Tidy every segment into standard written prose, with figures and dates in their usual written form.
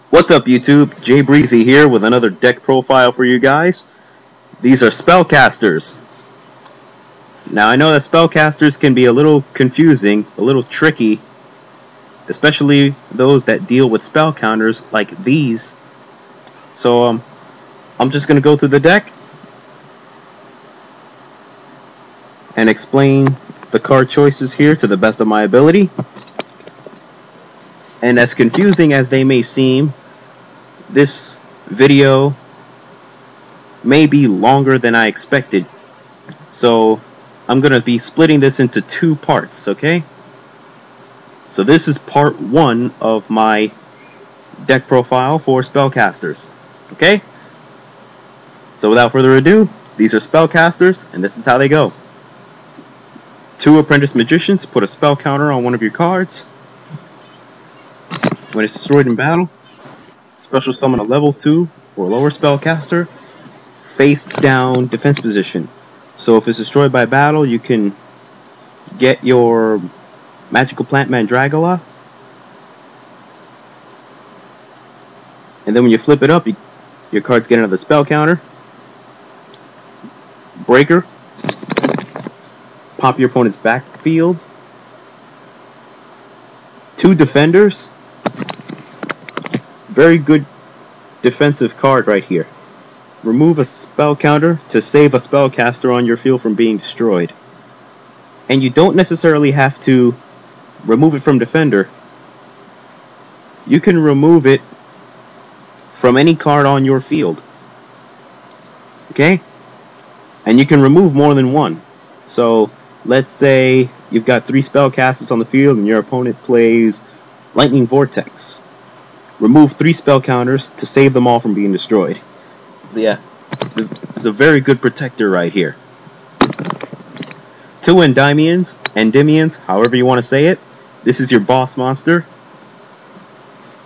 What's up YouTube? Jay Breezy here with another deck profile for you guys. These are Spellcasters. Now I know that Spellcasters can be a little confusing, a little tricky, especially those that deal with spell counters like these. So I'm just going to go through the deck and explain the card choices here to the best of my ability. And as confusing as they may seem, this video may be longer than I expected. So I'm going to be splitting this into two parts, okay? So this is part one of my deck profile for Spellcasters, okay? So without further ado, these are Spellcasters, and this is how they go. 2 Apprentice Magicians, put a spell counter on one of your cards. When it's destroyed in battle, special summon a level 2 or lower spellcaster, face down defense position. So if it's destroyed by battle, you can get your Magical Plant Mandragola, and then when you flip it up, your cards get another spell counter. Breaker, pop your opponent's backfield. 2 defenders. Very good defensive card right here. Remove a spell counter to save a spellcaster on your field from being destroyed. And you don't necessarily have to remove it from defender. You can remove it from any card on your field. Okay? And you can remove more than one. So let's say you've got 3 spellcasters on the field and your opponent plays Lightning Vortex. Remove 3 spell counters to save them all from being destroyed. So yeah, it's a very good protector right here. 2 Endymions, however you want to say it. This is your boss monster.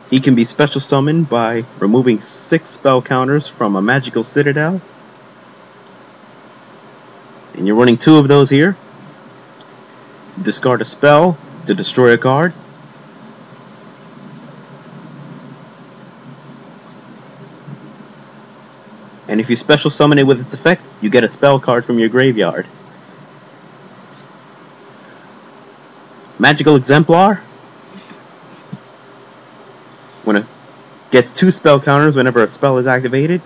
He can be special summoned by removing 6 spell counters from a magical Citadel. And you're running 2 of those here. Discard a spell to destroy a card. And if you special summon it with its effect, you get a spell card from your graveyard. Magical Exemplar. When it gets 2 spell counters whenever a spell is activated.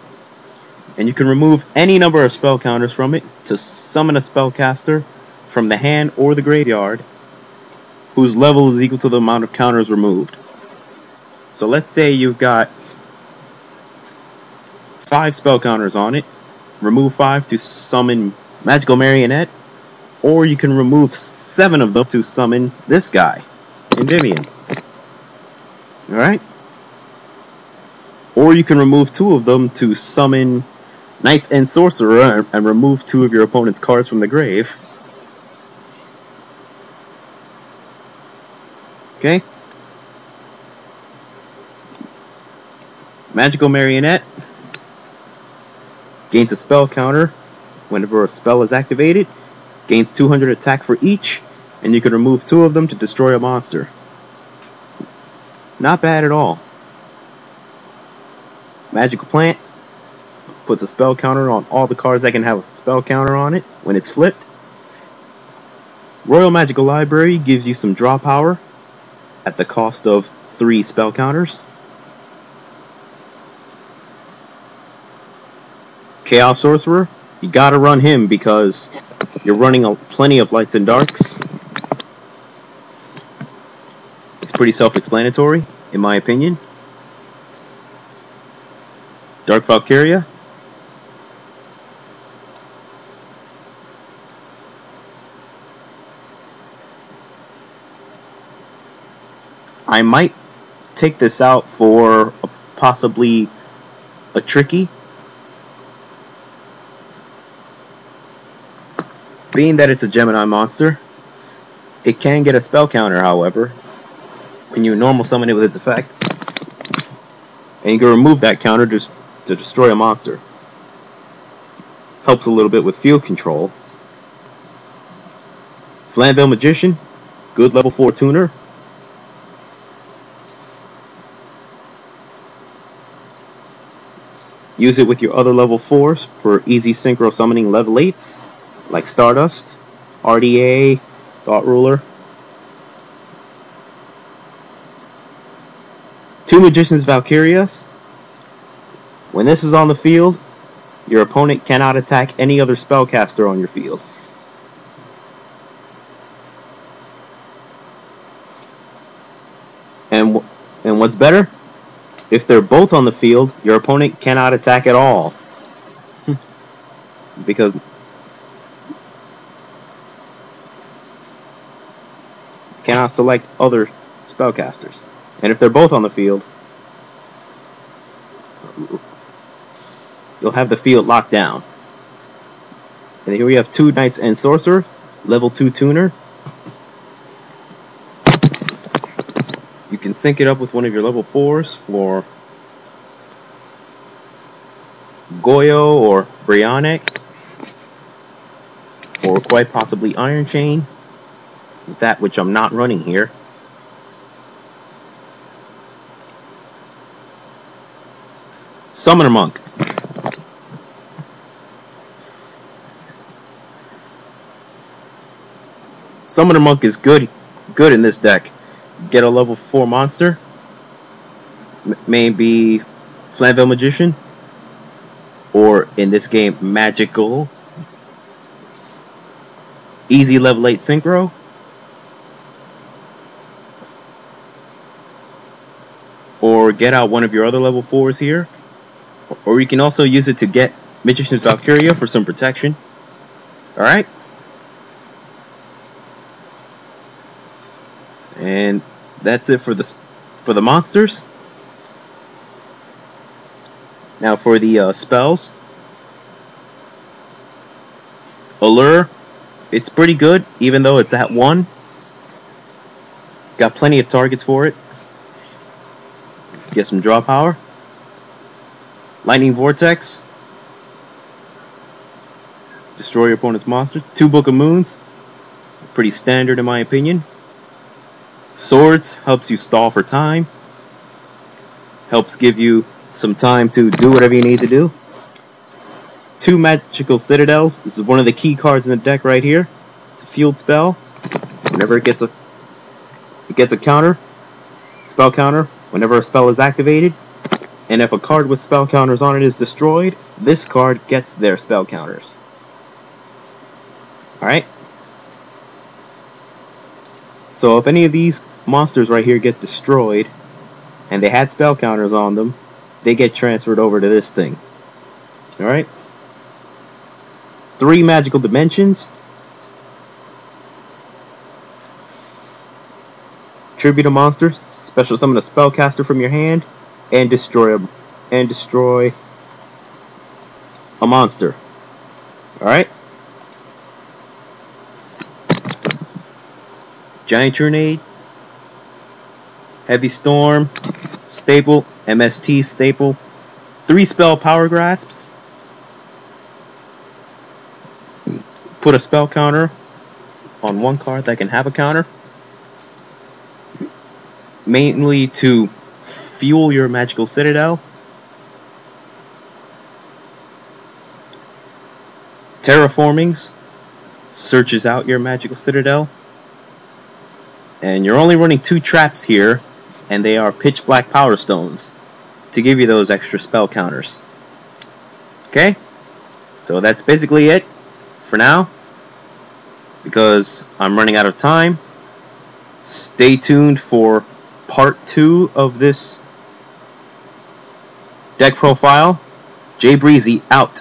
And you can remove any number of spell counters from it to summon a spellcaster from the hand or the graveyard whose level is equal to the amount of counters removed. So let's say you've got 5 spell counters on it. Remove 5 to summon Magical Marionette, or you can remove 7 of them to summon this guy, Endymion. Alright? Or you can remove 2 of them to summon Knights and Sorcerer and remove 2 of your opponent's cards from the grave. Okay? Magical Marionette gains a spell counter whenever a spell is activated, gains 200 attack for each, and you can remove 2 of them to destroy a monster. Not bad at all. Magical Plant puts a spell counter on all the cards that can have a spell counter on it when it's flipped. Royal Magical Library gives you some draw power at the cost of 3 spell counters. Chaos Sorcerer, you gotta run him because you're running plenty of lights and darks. It's pretty self-explanatory, in my opinion. Dark Valkyria. I might take this out for possibly a tricky. Being that it's a Gemini monster, it can get a spell counter, however, when you normal summon it with its effect. And you can remove that counter just to destroy a monster. Helps a little bit with field control. Flamvell Magician, good level 4 tuner. Use it with your other level 4s for easy synchro summoning level 8s, like Stardust, RDA, Thought Ruler. 2 Magician's Valkyrias. When this is on the field, your opponent cannot attack any other spellcaster on your field. And what's better? If they're both on the field, your opponent cannot attack at all. Because cannot select other spellcasters. And if they're both on the field, you'll have the field locked down. And here we have 2 Knights and Sorcerer, level 2 tuner. You can sync it up with one of your level 4s for Goyo or Brionac, or quite possibly Iron Chain, with that which I'm not running here. Summoner Monk. Summoner Monk is good in this deck. Get a level 4 monster, maybe Flamvell Magician, or in this game Magical. Easy level 8 synchro. Or get out one of your other level 4s here. Or you can also use it to get Magician's Valkyria for some protection. Alright? And that's it for the monsters. Now for the spells. Allure, it's pretty good, even though it's at 1. Got plenty of targets for it. Get some draw power. Lightning Vortex, destroy your opponent's monster. 2 Book of Moons, pretty standard in my opinion. Swords helps you stall for time. Helps give you some time to do whatever you need to do. 2 Magical Citadels. This is one of the key cards in the deck right here. It's a field spell. Whenever it gets a counter, spell counter, whenever a spell is activated. And if a card with spell counters on it is destroyed, this card gets their spell counters. Alright? So if any of these monsters right here get destroyed, and they had spell counters on them, they get transferred over to this thing. Alright? 3 magical dimensions. Tribute a monster, special summon a spellcaster from your hand, and destroy a monster. Alright? Giant Trunade, Heavy Storm, staple, MST staple, 3 spell power grasps. Put a spell counter on one card that can have a counter. Mainly to fuel your Magical Citadel. Terraformings searches out your Magical Citadel. And you're only running 2 traps here, and they are pitch black power stones to give you those extra spell counters. Okay? So that's basically it for now, because I'm running out of time. Stay tuned for part 2 of this deck profile. Breezy out.